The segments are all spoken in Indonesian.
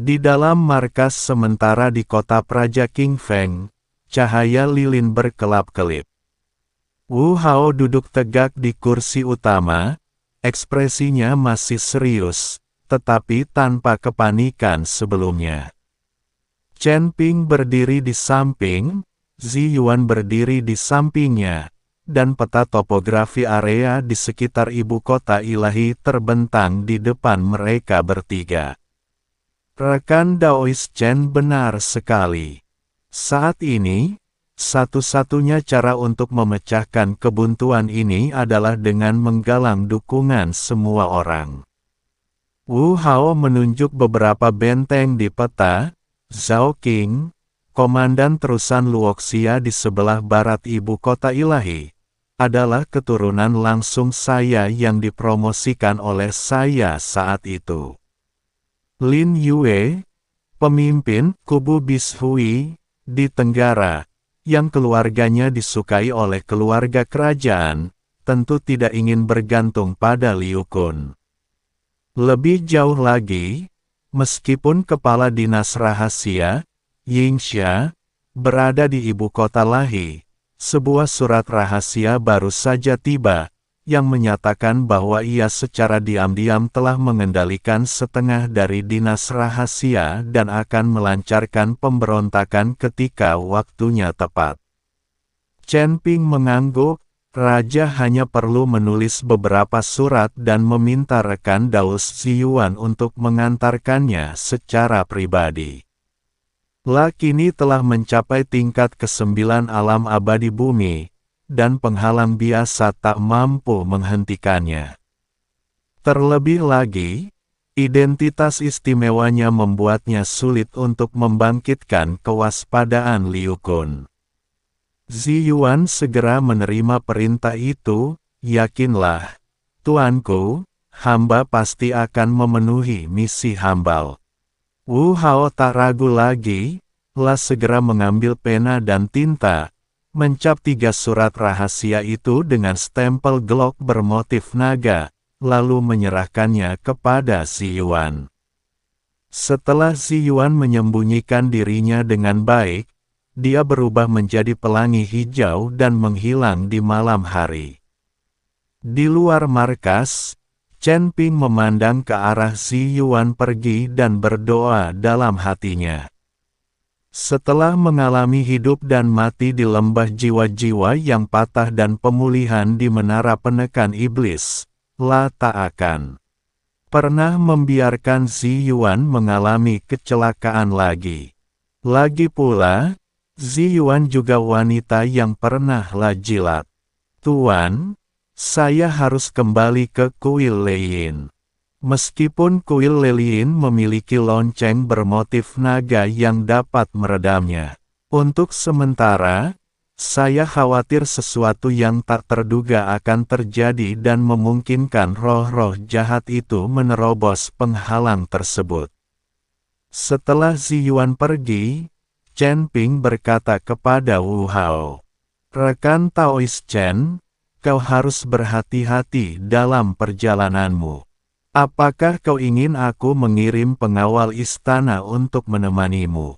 Di dalam markas sementara di kota Praja King Feng, cahaya lilin berkelap-kelip. Wu Hao duduk tegak di kursi utama, ekspresinya masih serius, tetapi tanpa kepanikan sebelumnya. Chen Ping berdiri di samping, Zi Yuan berdiri di sampingnya, dan peta topografi area di sekitar ibu kota ilahi terbentang di depan mereka bertiga. Rekan Daois Chen benar sekali. Saat ini, satu-satunya cara untuk memecahkan kebuntuan ini adalah dengan menggalang dukungan semua orang. Wu Hao menunjuk beberapa benteng di peta. Zhao Qing, komandan terusan Luoxia di sebelah barat ibu kota ilahi, adalah keturunan langsung saya yang dipromosikan oleh saya saat itu. Lin Yue, pemimpin kubu Bishui di Tenggara, yang keluarganya disukai oleh keluarga kerajaan, tentu tidak ingin bergantung pada Liu Kun. Lebih jauh lagi, meskipun kepala dinas rahasia, Yingxia, berada di ibu kota Lahi, sebuah surat rahasia baru saja tiba, yang menyatakan bahwa ia secara diam-diam telah mengendalikan setengah dari dinas rahasia dan akan melancarkan pemberontakan ketika waktunya tepat. Chen Ping mengangguk, Raja hanya perlu menulis beberapa surat dan meminta rekan Daus Ziyuan untuk mengantarkannya secara pribadi. La kini telah mencapai tingkat ke-9 alam abadi bumi, dan penghalang biasa tak mampu menghentikannya. Terlebih lagi, identitas istimewanya membuatnya sulit untuk membangkitkan kewaspadaan Liu Kun. Ziyuan segera menerima perintah itu, yakinlah, tuanku, hamba pasti akan memenuhi misi hamba. Wu Hao tak ragu lagi, La segera mengambil pena dan tinta, mencap 3 surat rahasia itu dengan stempel Glock bermotif naga, lalu menyerahkannya kepada Ziyuan. Setelah Ziyuan menyembunyikan dirinya dengan baik, dia berubah menjadi pelangi hijau dan menghilang di malam hari. Di luar markas, Chen Ping memandang ke arah Ziyuan pergi dan berdoa dalam hatinya. Setelah mengalami hidup dan mati di lembah jiwa-jiwa yang patah dan pemulihan di menara penekan iblis, La tak akan pernah membiarkan Ziyuan mengalami kecelakaan lagi. Lagi pula, Ziyuan juga wanita yang pernah La jilat. Tuan, saya harus kembali ke kuil Leyin. Meskipun kuil Lelien memiliki lonceng bermotif naga yang dapat meredamnya. Untuk sementara, saya khawatir sesuatu yang tak terduga akan terjadi dan memungkinkan roh-roh jahat itu menerobos penghalang tersebut. Setelah Ziyuan pergi, Chen Ping berkata kepada Wu Hao, "Rekan Taois Chen, kau harus berhati-hati dalam perjalananmu. Apakah kau ingin aku mengirim pengawal istana untuk menemanimu?"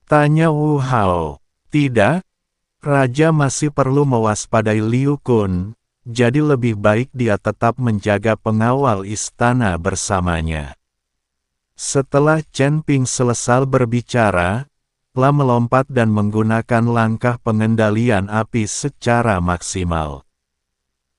Tanya Wu Hao. Tidak, Raja masih perlu mewaspadai Liu Kun, jadi lebih baik dia tetap menjaga pengawal istana bersamanya. Setelah Chen Ping selesai berbicara, La melompat dan menggunakan langkah pengendalian api secara maksimal.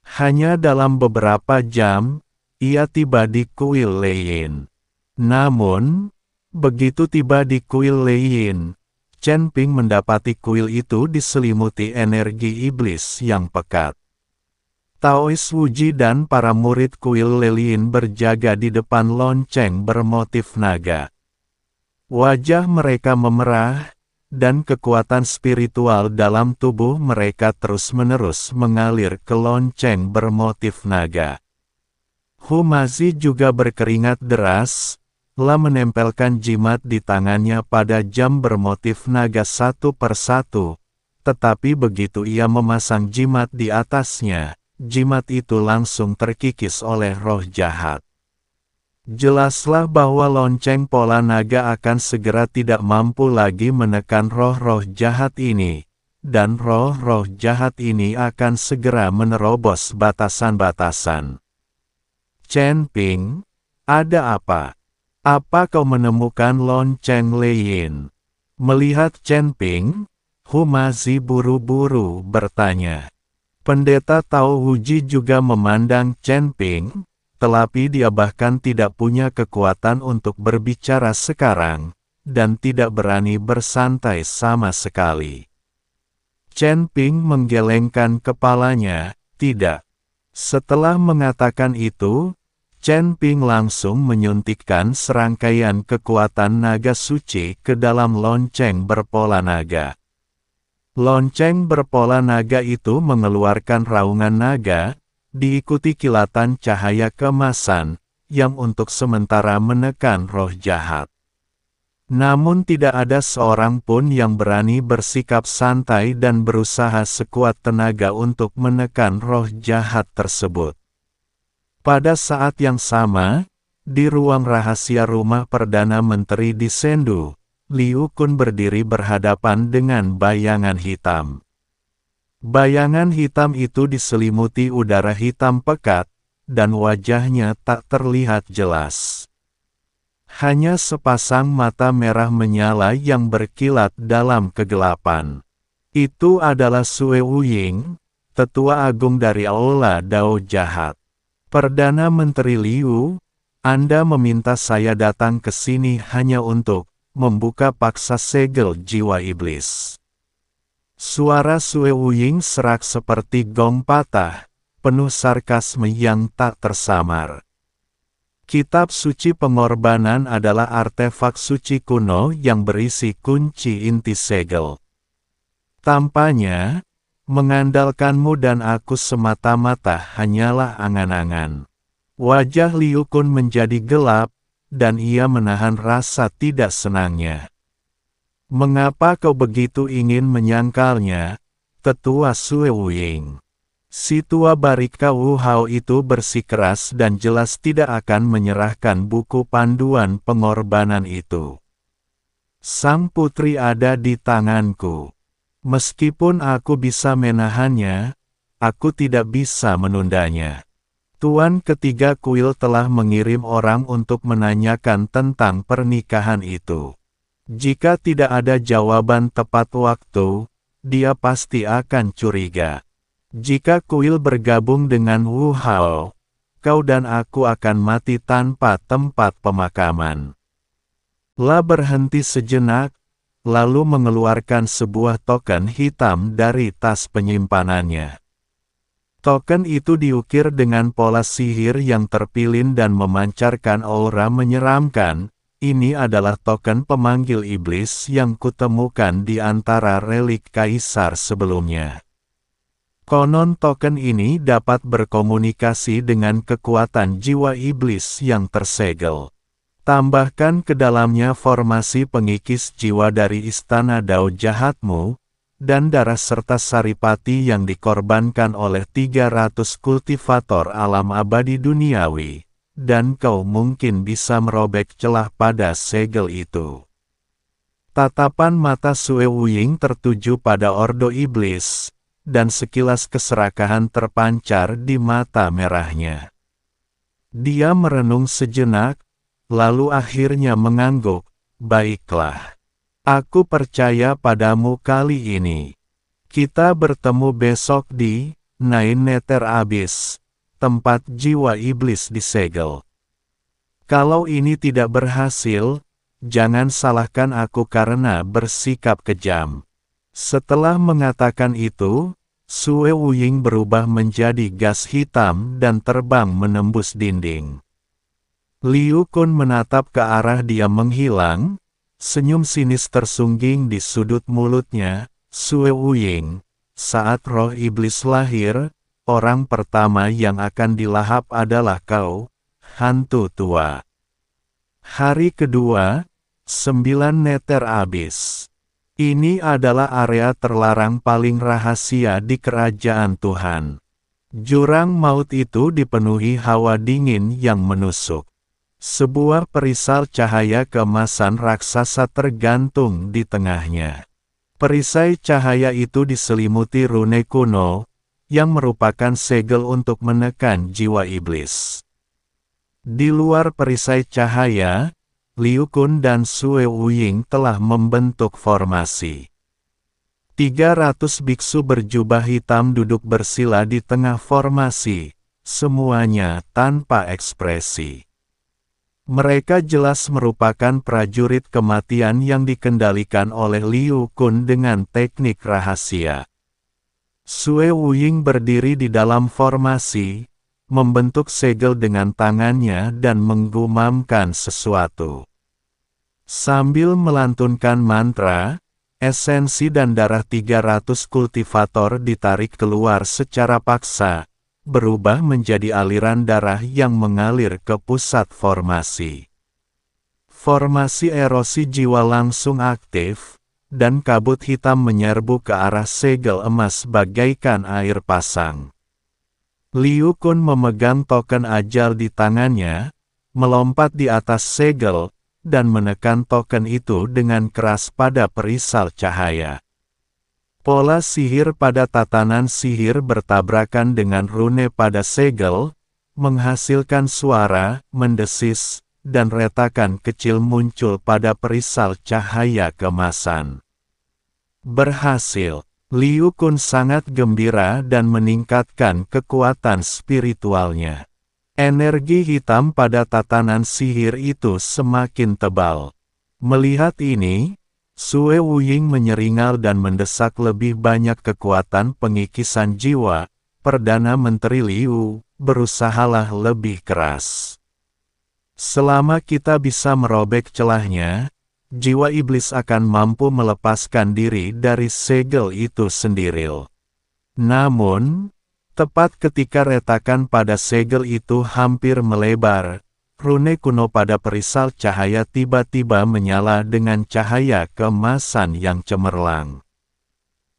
Hanya dalam beberapa jam, ia tiba di kuil Leyin. Namun, begitu tiba di kuil Leyin, Chen Ping mendapati kuil itu diselimuti energi iblis yang pekat. Taois Wuji dan para murid kuil Leyin berjaga di depan lonceng bermotif naga. Wajah mereka memerah, dan kekuatan spiritual dalam tubuh mereka terus-menerus mengalir ke lonceng bermotif naga. Humazi juga berkeringat deras, La menempelkan jimat di tangannya pada jam bermotif naga satu persatu, tetapi begitu ia memasang jimat di atasnya, jimat itu langsung terkikis oleh roh jahat. Jelaslah bahwa lonceng pola naga akan segera tidak mampu lagi menekan roh-roh jahat ini, dan roh-roh jahat ini akan segera menerobos batasan-batasan. Chen Ping, ada apa? Apa kau menemukan lonceng Leyin? Melihat Chen Ping, Humazi buru-buru bertanya. Pendeta Tao Huji juga memandang Chen Ping, tetapi dia bahkan tidak punya kekuatan untuk berbicara sekarang, dan tidak berani bersantai sama sekali. Chen Ping menggelengkan kepalanya, tidak. Setelah mengatakan itu, Chen Ping langsung menyuntikkan serangkaian kekuatan naga suci ke dalam lonceng berpola naga. Lonceng berpola naga itu mengeluarkan raungan naga, diikuti kilatan cahaya keemasan, yang untuk sementara menekan roh jahat. Namun tidak ada seorang pun yang berani bersikap santai dan berusaha sekuat tenaga untuk menekan roh jahat tersebut. Pada saat yang sama, di ruang rahasia rumah Perdana Menteri di Sendu, Liu Kun berdiri berhadapan dengan bayangan hitam. Bayangan hitam itu diselimuti udara hitam pekat, dan wajahnya tak terlihat jelas. Hanya sepasang mata merah menyala yang berkilat dalam kegelapan. Itu adalah Sue Wuying, tetua agung dari Aula Dao Jahat. Perdana Menteri Liu, Anda meminta saya datang ke sini hanya untuk membuka paksa segel jiwa iblis. Suara Sue Wuying serak seperti gong patah, penuh sarkasme yang tak tersamar. Kitab suci pengorbanan adalah artefak suci kuno yang berisi kunci inti segel. Tampaknya, mengandalkanmu dan aku semata-mata hanyalah angan-angan. Wajah Liu Kun menjadi gelap, dan ia menahan rasa tidak senangnya. Mengapa kau begitu ingin menyangkalnya, tetua Sue Wuying? Si tua Barika Wu Hao itu bersikeras dan jelas tidak akan menyerahkan buku panduan pengorbanan itu. Sang putri ada di tanganku. Meskipun aku bisa menahannya, aku tidak bisa menundanya. Tuan ketiga kuil telah mengirim orang untuk menanyakan tentang pernikahan itu. Jika tidak ada jawaban tepat waktu, dia pasti akan curiga. Jika kuil bergabung dengan Wu Hao, kau dan aku akan mati tanpa tempat pemakaman. La berhenti sejenak, lalu mengeluarkan sebuah token hitam dari tas penyimpanannya. Token itu diukir dengan pola sihir yang terpilin dan memancarkan aura menyeramkan. Ini adalah token pemanggil iblis yang kutemukan di antara relik kaisar sebelumnya. Konon token ini dapat berkomunikasi dengan kekuatan jiwa iblis yang tersegel. Tambahkan ke dalamnya formasi pengikis jiwa dari istana Dao Jahatmu, dan darah serta saripati yang dikorbankan oleh 300 kultivator alam abadi duniawi, dan kau mungkin bisa merobek celah pada segel itu. Tatapan mata Sue Wuying tertuju pada ordo iblis, dan sekilas keserakahan terpancar di mata merahnya. Dia merenung sejenak, lalu akhirnya mengangguk, baiklah. Aku percaya padamu kali ini. Kita bertemu besok di Nine Nether Abyss, tempat jiwa iblis disegel. Kalau ini tidak berhasil, jangan salahkan aku karena bersikap kejam. Setelah mengatakan itu, Sue Wuying berubah menjadi gas hitam dan terbang menembus dinding. Liu Kun menatap ke arah dia menghilang. Senyum sinis tersungging di sudut mulutnya. Sue Wuying, saat roh iblis lahir, orang pertama yang akan dilahap adalah kau, hantu tua. Hari kedua, 9 Nether Abyss. Ini adalah area terlarang paling rahasia di kerajaan Tuhan. Jurang maut itu dipenuhi hawa dingin yang menusuk. Sebuah perisai cahaya keemasan raksasa tergantung di tengahnya. Perisai cahaya itu diselimuti rune kuno, yang merupakan segel untuk menekan jiwa iblis. Di luar perisai cahaya, Liu Kun dan Sue Wuying telah membentuk formasi. 300 biksu berjubah hitam duduk bersila di tengah formasi, semuanya tanpa ekspresi. Mereka jelas merupakan prajurit kematian yang dikendalikan oleh Liu Kun dengan teknik rahasia. Sue Wuying berdiri di dalam formasi, membentuk segel dengan tangannya dan menggumamkan sesuatu. Sambil melantunkan mantra, esensi dan darah 300 kultivator ditarik keluar secara paksa, berubah menjadi aliran darah yang mengalir ke pusat formasi. Formasi erosi jiwa langsung aktif, dan kabut hitam menyerbu ke arah segel emas bagaikan air pasang. Liu Kun memegang token ajal di tangannya, melompat di atas segel, dan menekan token itu dengan keras pada perisal cahaya. Pola sihir pada tatanan sihir bertabrakan dengan rune pada segel, menghasilkan suara, mendesis, dan retakan kecil muncul pada perisal cahaya keemasan. Berhasil, Liu Kun sangat gembira dan meningkatkan kekuatan spiritualnya. Energi hitam pada tatanan sihir itu semakin tebal. Melihat ini, Sue Wuying menyeringal dan mendesak lebih banyak kekuatan pengikisan jiwa. Perdana Menteri Liu, berusahalah lebih keras. Selama kita bisa merobek celahnya, jiwa iblis akan mampu melepaskan diri dari segel itu sendiri. Namun, tepat ketika retakan pada segel itu hampir melebar, rune kuno pada perisal cahaya tiba-tiba menyala dengan cahaya keemasan yang cemerlang.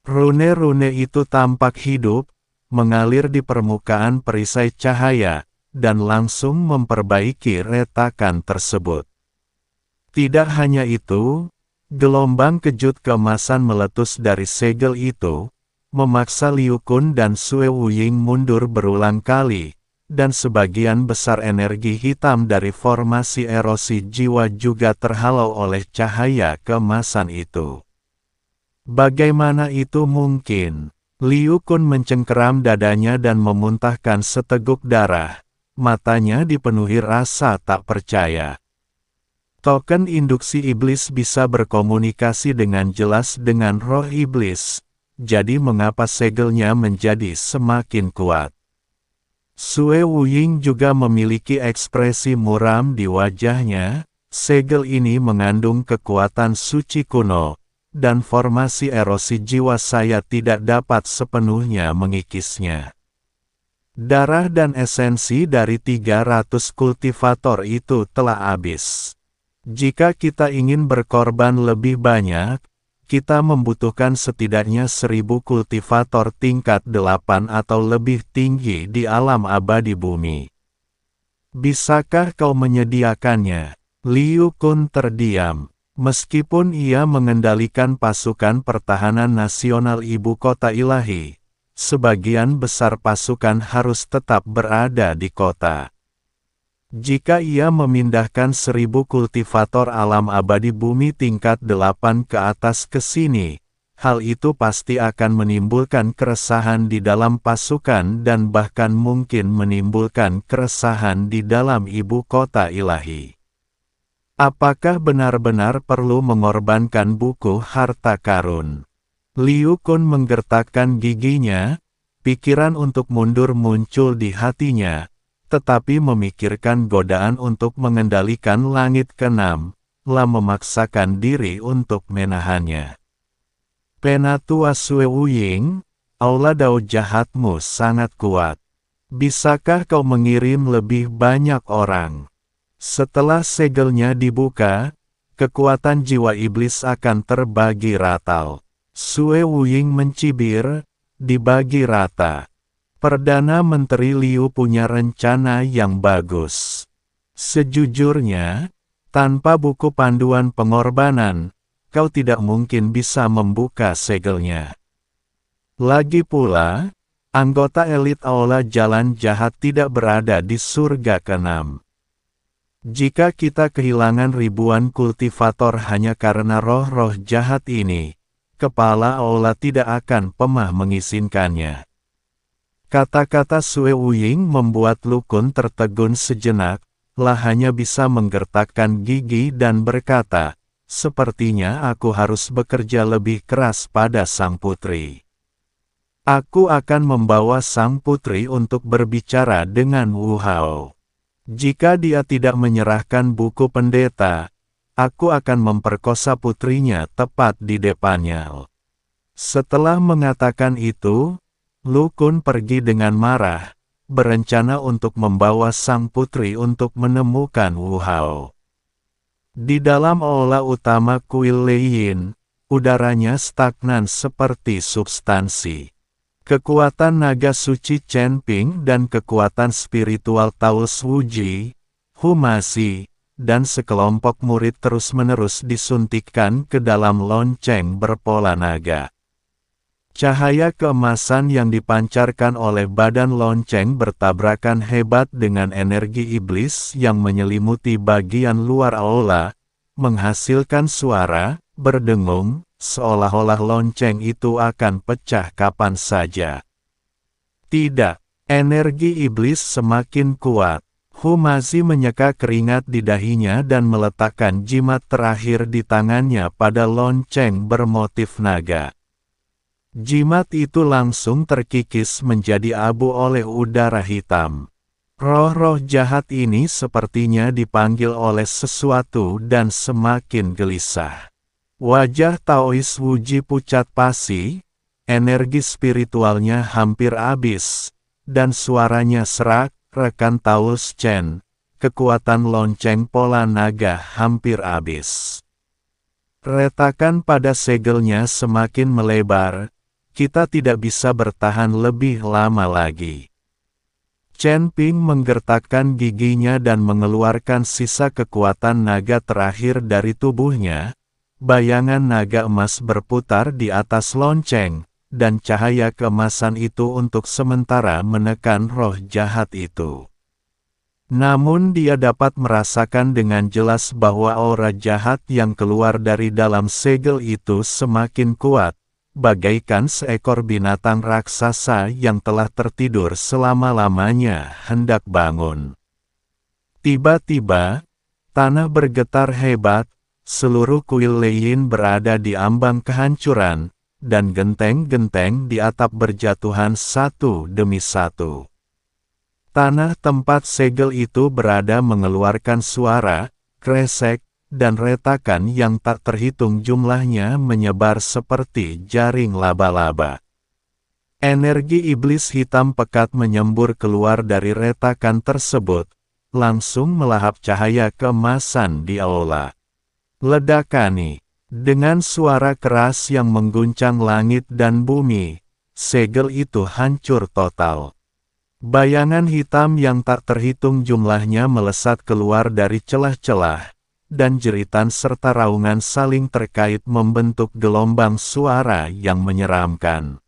Rune-rune itu tampak hidup, mengalir di permukaan perisai cahaya, dan langsung memperbaiki retakan tersebut. Tidak hanya itu, gelombang kejut keemasan meletus dari segel itu, memaksa Liu Kun dan Sue Wuying mundur berulang kali, dan sebagian besar energi hitam dari formasi erosi jiwa juga terhalau oleh cahaya keemasan itu. Bagaimana itu mungkin? Liu Kun mencengkeram dadanya dan memuntahkan seteguk darah, matanya dipenuhi rasa tak percaya. Token induksi iblis bisa berkomunikasi dengan jelas dengan roh iblis. Jadi mengapa segelnya menjadi semakin kuat? Sue Wuying juga memiliki ekspresi muram di wajahnya. Segel ini mengandung kekuatan suci kuno, dan formasi erosi jiwa saya tidak dapat sepenuhnya mengikisnya. Darah dan esensi dari 300 kultivator itu telah habis. Jika kita ingin berkorban lebih banyak, kita membutuhkan setidaknya 1000 kultivator tingkat 8 atau lebih tinggi di alam abadi bumi. Bisakah kau menyediakannya? Liu Kun terdiam. Meskipun ia mengendalikan pasukan pertahanan nasional ibu kota ilahi, sebagian besar pasukan harus tetap berada di kota. Jika ia memindahkan 1000 kultivator alam abadi bumi tingkat 8 ke atas ke sini, hal itu pasti akan menimbulkan keresahan di dalam pasukan dan bahkan mungkin menimbulkan keresahan di dalam ibu kota ilahi. Apakah benar-benar perlu mengorbankan buku harta karun? Liu Kun menggertakkan giginya, pikiran untuk mundur muncul di hatinya. Tetapi memikirkan godaan untuk mengendalikan langit keenam, lah memaksakan diri untuk menahannya. Penatua Sue Wuying, aula dao jahatmu sangat kuat. Bisakah kau mengirim lebih banyak orang? Setelah segelnya dibuka, kekuatan jiwa iblis akan terbagi rata. Sue Wuying mencibir, dibagi rata. Perdana Menteri Liu punya rencana yang bagus. Sejujurnya, tanpa buku panduan pengorbanan, kau tidak mungkin bisa membuka segelnya. Lagi pula, anggota elit Aula Jalan Jahat tidak berada di surga ke-6. Jika kita kehilangan ribuan kultivator hanya karena roh-roh jahat ini, kepala Aula tidak akan pernah mengizinkannya. Kata-kata Sue Wuying membuat Lu Kun tertegun sejenak, lah hanya bisa menggertakkan gigi dan berkata, sepertinya aku harus bekerja lebih keras pada sang putri. Aku akan membawa sang putri untuk berbicara dengan Wu Hao. Jika dia tidak menyerahkan buku pendeta, aku akan memperkosa putrinya tepat di depannya. Setelah mengatakan itu, Lu Kun pergi dengan marah, berencana untuk membawa sang putri untuk menemukan Wu Hao. Di dalam aula utama kuil Leiyin, udaranya stagnan seperti substansi. Kekuatan naga suci Chen Ping dan kekuatan spiritual Taoist Wuji, Humasi, dan sekelompok murid terus-menerus disuntikkan ke dalam lonceng berpola naga. Cahaya keemasan yang dipancarkan oleh badan lonceng bertabrakan hebat dengan energi iblis yang menyelimuti bagian luar aula, menghasilkan suara, berdengung, seolah-olah lonceng itu akan pecah kapan saja. Tidak, energi iblis semakin kuat. Humasi menyeka keringat di dahinya dan meletakkan jimat terakhir di tangannya pada lonceng bermotif naga. Jimat itu langsung terkikis menjadi abu oleh udara hitam. Roh-roh jahat ini sepertinya dipanggil oleh sesuatu dan semakin gelisah. Wajah Taoist Wuji pucat pasi, energi spiritualnya hampir habis, dan suaranya serak, rekan Taoist Chen, kekuatan lonceng pola naga hampir habis. Retakan pada segelnya semakin melebar. Kita tidak bisa bertahan lebih lama lagi. Chen Ping menggertakkan giginya dan mengeluarkan sisa kekuatan naga terakhir dari tubuhnya. Bayangan naga emas berputar di atas lonceng, dan cahaya keemasan itu untuk sementara menekan roh jahat itu. Namun dia dapat merasakan dengan jelas bahwa aura jahat yang keluar dari dalam segel itu semakin kuat, bagaikan seekor binatang raksasa yang telah tertidur selama-lamanya hendak bangun. Tiba-tiba, tanah bergetar hebat, seluruh kuil Leiyin berada di ambang kehancuran, dan genteng-genteng di atap berjatuhan satu demi satu. Tanah tempat segel itu berada mengeluarkan suara, kresek, dan retakan yang tak terhitung jumlahnya menyebar seperti jaring laba-laba. Energi iblis hitam pekat menyembur keluar dari retakan tersebut, langsung melahap cahaya keemasan di aula. Ledakani, dengan suara keras yang mengguncang langit dan bumi, segel itu hancur total. Bayangan hitam yang tak terhitung jumlahnya melesat keluar dari celah-celah, dan jeritan serta raungan saling terkait membentuk gelombang suara yang menyeramkan.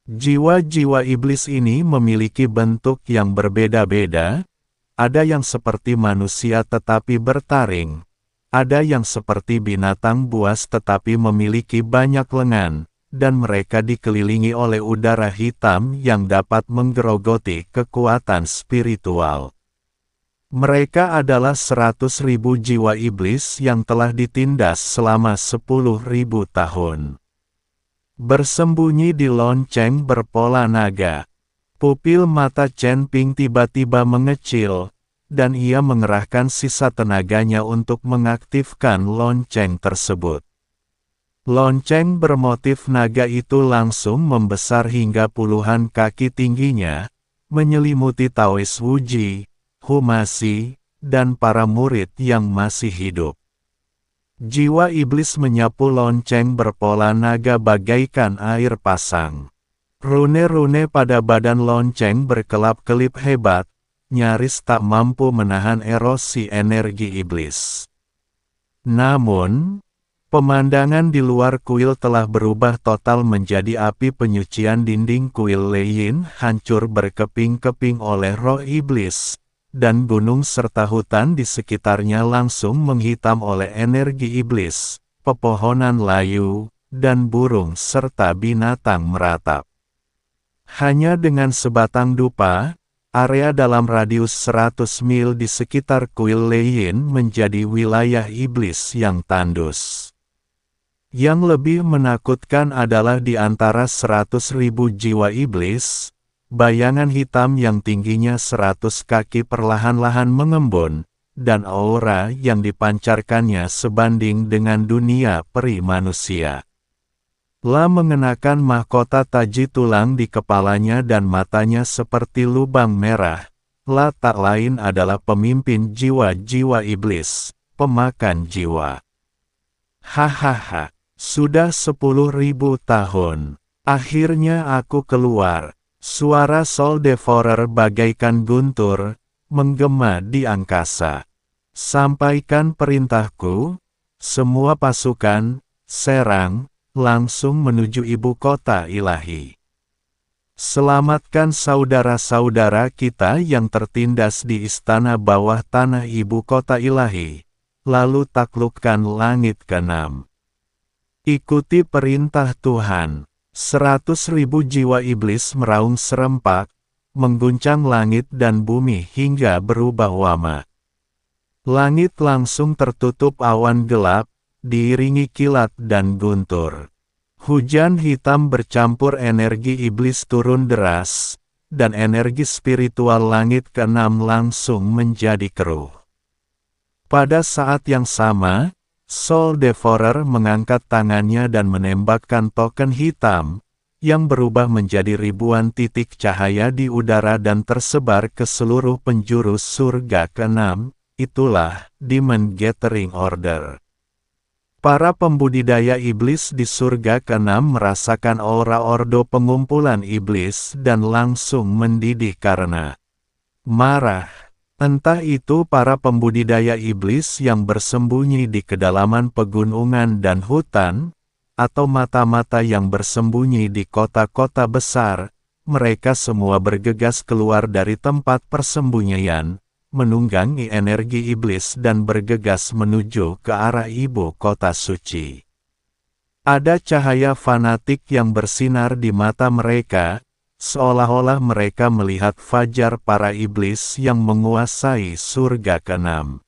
Jiwa-jiwa iblis ini memiliki bentuk yang berbeda-beda, ada yang seperti manusia tetapi bertaring, ada yang seperti binatang buas tetapi memiliki banyak lengan, dan mereka dikelilingi oleh udara hitam yang dapat menggerogoti kekuatan spiritual. Mereka adalah 100.000 jiwa iblis yang telah ditindas selama 10.000 tahun. Bersembunyi di lonceng berpola naga, pupil mata Chen Ping tiba-tiba mengecil, dan ia mengerahkan sisa tenaganya untuk mengaktifkan lonceng tersebut. Lonceng bermotif naga itu langsung membesar hingga puluhan kaki tingginya, menyelimuti Taoist Wuji, Humasi, dan para murid yang masih hidup. Jiwa iblis menyapu lonceng berpola naga bagaikan air pasang. Rune-rune pada badan lonceng berkelap-kelip hebat, nyaris tak mampu menahan erosi energi iblis. Namun, pemandangan di luar kuil telah berubah total menjadi api penyucian. Dinding kuil Leyin hancur berkeping-keping oleh roh iblis, dan gunung serta hutan di sekitarnya langsung menghitam oleh energi iblis. Pepohonan layu, dan burung serta binatang meratap. Hanya dengan sebatang dupa, area dalam radius 100 mil di sekitar kuil Leyin menjadi wilayah iblis yang tandus. Yang lebih menakutkan adalah di antara 100.000 jiwa iblis, bayangan hitam yang tingginya 100 kaki perlahan-lahan mengembun, dan aura yang dipancarkannya sebanding dengan dunia peri manusia. La mengenakan mahkota taji tulang di kepalanya dan matanya seperti lubang merah. La tak lain adalah pemimpin jiwa-jiwa iblis, pemakan jiwa. Hahaha, sudah 10.000 tahun. Akhirnya aku keluar. Suara Soul Devourer bagaikan guntur, menggema di angkasa. Sampaikan perintahku, semua pasukan, serang, langsung menuju ibu kota ilahi. Selamatkan saudara-saudara kita yang tertindas di istana bawah tanah ibu kota ilahi, lalu taklukkan langit keenam. Ikuti perintah Tuhan. 100.000 jiwa iblis meraung serempak, mengguncang langit dan bumi hingga berubah wama. Langit langsung tertutup awan gelap, diiringi kilat dan guntur. Hujan hitam bercampur energi iblis turun deras, dan energi spiritual langit keenam langsung menjadi keruh. Pada saat yang sama, Soul Devourer mengangkat tangannya dan menembakkan token hitam, yang berubah menjadi ribuan titik cahaya di udara dan tersebar ke seluruh penjuru surga keenam. Itulah Demon Gathering Order. Para pembudidaya iblis di surga keenam merasakan aura ordo pengumpulan iblis dan langsung mendidih karena marah. Entah itu para pembudidaya iblis yang bersembunyi di kedalaman pegunungan dan hutan, atau mata-mata yang bersembunyi di kota-kota besar, mereka semua bergegas keluar dari tempat persembunyian, menunggangi energi iblis dan bergegas menuju ke arah ibu kota suci. Ada cahaya fanatik yang bersinar di mata mereka, seolah-olah mereka melihat fajar para iblis yang menguasai surga keenam.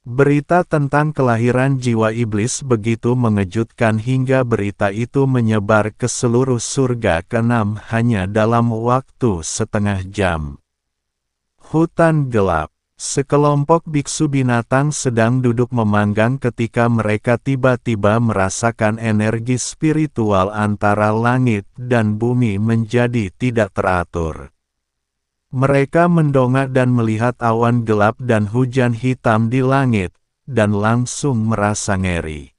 Berita tentang kelahiran jiwa iblis begitu mengejutkan hingga berita itu menyebar ke seluruh surga keenam hanya dalam waktu setengah jam. Hutan gelap. Sekelompok biksu binatang sedang duduk memanggang ketika mereka tiba-tiba merasakan energi spiritual antara langit dan bumi menjadi tidak teratur. Mereka mendongak dan melihat awan gelap dan hujan hitam di langit, dan langsung merasa ngeri.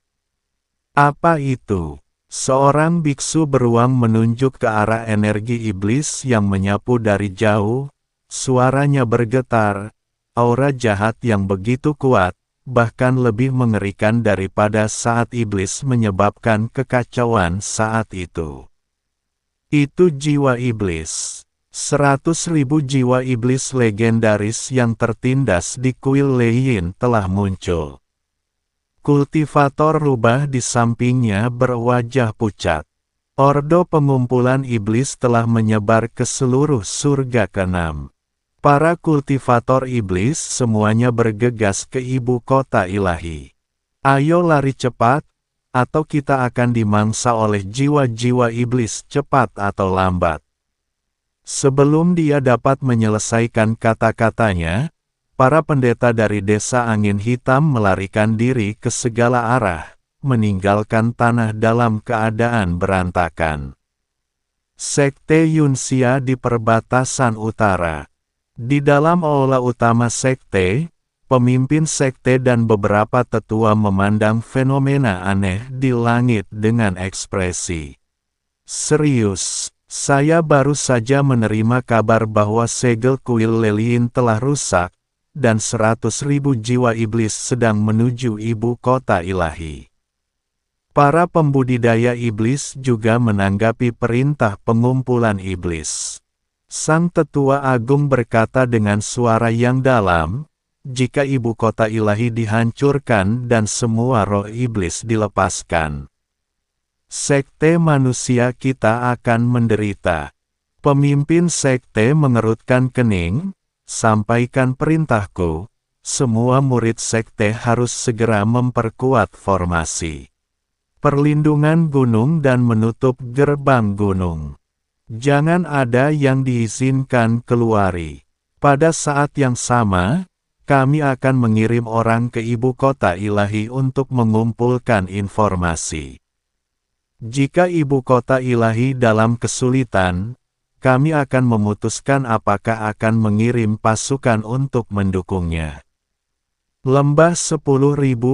Apa itu? Seorang biksu beruang menunjuk ke arah energi iblis yang menyapu dari jauh, suaranya bergetar. Aura jahat yang begitu kuat, bahkan lebih mengerikan daripada saat iblis menyebabkan kekacauan saat itu. Itu jiwa iblis. 100.000 jiwa iblis legendaris yang tertindas di kuil Leyin telah muncul. Kultivator rubah di sampingnya berwajah pucat. Ordo pengumpulan iblis telah menyebar ke seluruh surga keenam. Para kultivator iblis semuanya bergegas ke ibu kota ilahi. Ayo lari cepat, atau kita akan dimangsa oleh jiwa-jiwa iblis cepat atau lambat. Sebelum dia dapat menyelesaikan kata-katanya, para pendeta dari desa angin hitam melarikan diri ke segala arah, meninggalkan tanah dalam keadaan berantakan. Sekte Yunxia di perbatasan utara. Di dalam aula utama sekte, pemimpin sekte dan beberapa tetua memandang fenomena aneh di langit dengan ekspresi serius. Saya baru saja menerima kabar bahwa segel kuil Lelien telah rusak, dan 100.000 jiwa iblis sedang menuju ibu kota ilahi. Para pembudidaya iblis juga menanggapi perintah pengumpulan iblis. Sang Tetua Agung berkata dengan suara yang dalam, jika ibu kota ilahi dihancurkan dan semua roh iblis dilepaskan, sekte manusia kita akan menderita. Pemimpin sekte mengerutkan kening, sampaikan perintahku, semua murid sekte harus segera memperkuat formasi perlindungan gunung dan menutup gerbang gunung. Jangan ada yang diizinkan keluari. Pada saat yang sama, kami akan mengirim orang ke ibu kota ilahi untuk mengumpulkan informasi. Jika ibu kota ilahi dalam kesulitan, kami akan memutuskan apakah akan mengirim pasukan untuk mendukungnya. Lembah 10.000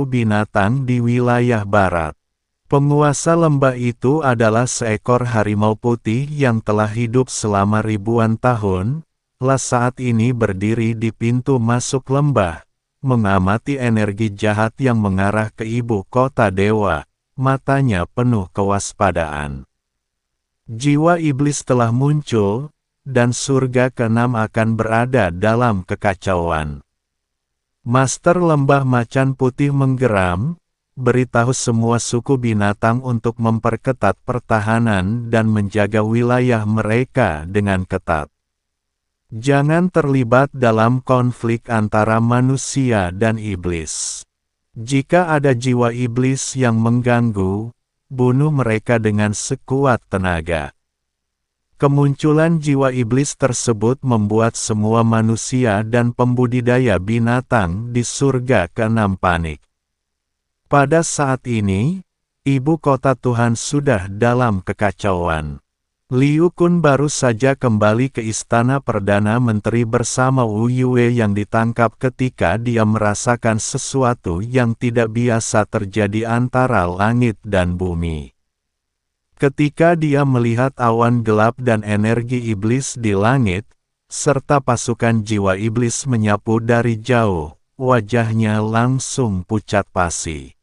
binatang di wilayah barat. Penguasa lembah itu adalah seekor harimau putih yang telah hidup selama ribuan tahun, saat ini berdiri di pintu masuk lembah, mengamati energi jahat yang mengarah ke ibu kota dewa, matanya penuh kewaspadaan. Jiwa iblis telah muncul, dan surga keenam akan berada dalam kekacauan. Master lembah macan putih menggeram, beritahu semua suku binatang untuk memperketat pertahanan dan menjaga wilayah mereka dengan ketat. Jangan terlibat dalam konflik antara manusia dan iblis. Jika ada jiwa iblis yang mengganggu, bunuh mereka dengan sekuat tenaga. Kemunculan jiwa iblis tersebut membuat semua manusia dan pembudidaya binatang di surga keenam panik. Pada saat ini, ibu kota Tuhan sudah dalam kekacauan. Liu Kun baru saja kembali ke istana Perdana Menteri bersama Wu Yue yang ditangkap ketika dia merasakan sesuatu yang tidak biasa terjadi antara langit dan bumi. Ketika dia melihat awan gelap dan energi iblis di langit, serta pasukan jiwa iblis menyapu dari jauh, wajahnya langsung pucat pasi.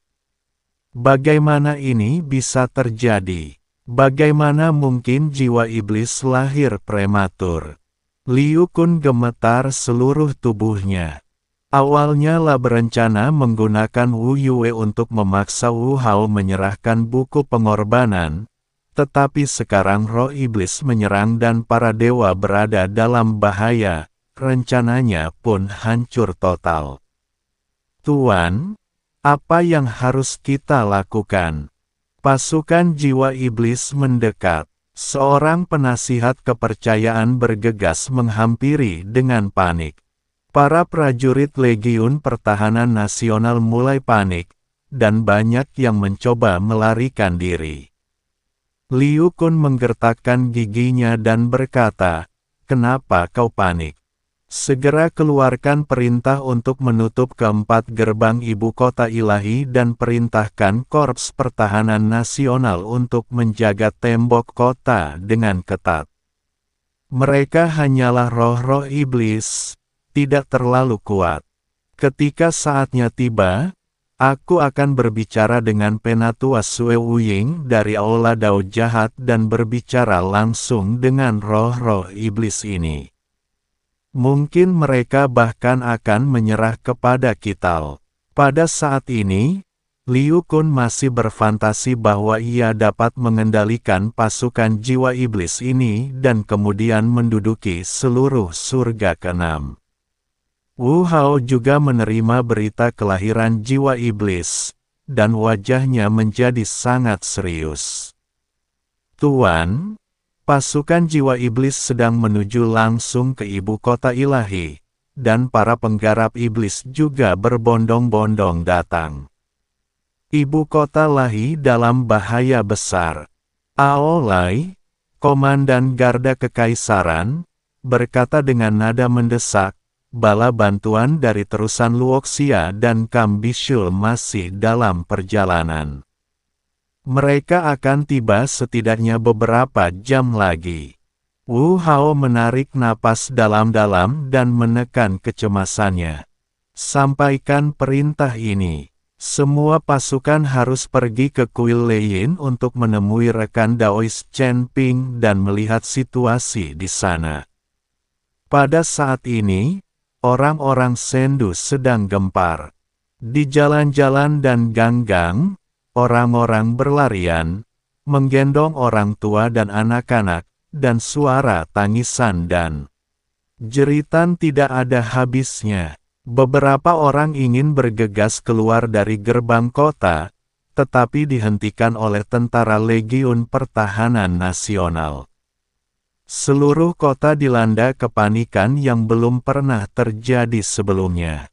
Bagaimana ini bisa terjadi? Bagaimana mungkin jiwa iblis lahir prematur? Liu Kun gemetar seluruh tubuhnya. Awalnya lah berencana menggunakan Wu Yue untuk memaksa Wu Hao menyerahkan buku pengorbanan, tetapi sekarang roh iblis menyerang dan para dewa berada dalam bahaya, rencananya pun hancur total. Tuan, apa yang harus kita lakukan? Pasukan jiwa iblis mendekat. Seorang penasihat kepercayaan bergegas menghampiri dengan panik. Para prajurit Legiun Pertahanan Nasional mulai panik, dan banyak yang mencoba melarikan diri. Liu Kun menggertakkan giginya dan berkata, "Kenapa kau panik? Segera keluarkan perintah untuk menutup keempat gerbang ibu kota ilahi dan perintahkan Korps Pertahanan Nasional untuk menjaga tembok kota dengan ketat. Mereka hanyalah roh-roh iblis, tidak terlalu kuat. Ketika saatnya tiba, aku akan berbicara dengan Penatua Sue Wuying dari Aula Dao Jahat dan berbicara langsung dengan roh-roh iblis ini. Mungkin mereka bahkan akan menyerah kepada kita." Pada saat ini, Liu Kun masih berfantasi bahwa ia dapat mengendalikan pasukan jiwa iblis ini dan kemudian menduduki seluruh surga keenam. Wu Hao juga menerima berita kelahiran jiwa iblis, dan wajahnya menjadi sangat serius. "Tuan, pasukan jiwa iblis sedang menuju langsung ke ibu kota ilahi, dan para penggarap iblis juga berbondong-bondong datang. Ibu kota ilahi dalam bahaya besar." Aolai, Komandan Garda Kekaisaran, berkata dengan nada mendesak, "Bala bantuan dari terusan Luoxia dan Kambishul masih dalam perjalanan." Mereka akan tiba setidaknya beberapa jam lagi. Wu Hao menarik napas dalam-dalam dan menekan kecemasannya. Sampaikan perintah ini. Semua pasukan harus pergi ke kuil Leiyin untuk menemui rekan Daois Chen Ping dan melihat situasi di sana. Pada saat ini, orang-orang Sendu sedang gempar. Di jalan-jalan dan gang-gang, orang-orang berlarian, menggendong orang tua dan anak-anak, dan suara tangisan dan jeritan tidak ada habisnya. Beberapa orang ingin bergegas keluar dari gerbang kota, tetapi dihentikan oleh tentara Legiun Pertahanan Nasional. Seluruh kota dilanda kepanikan yang belum pernah terjadi sebelumnya.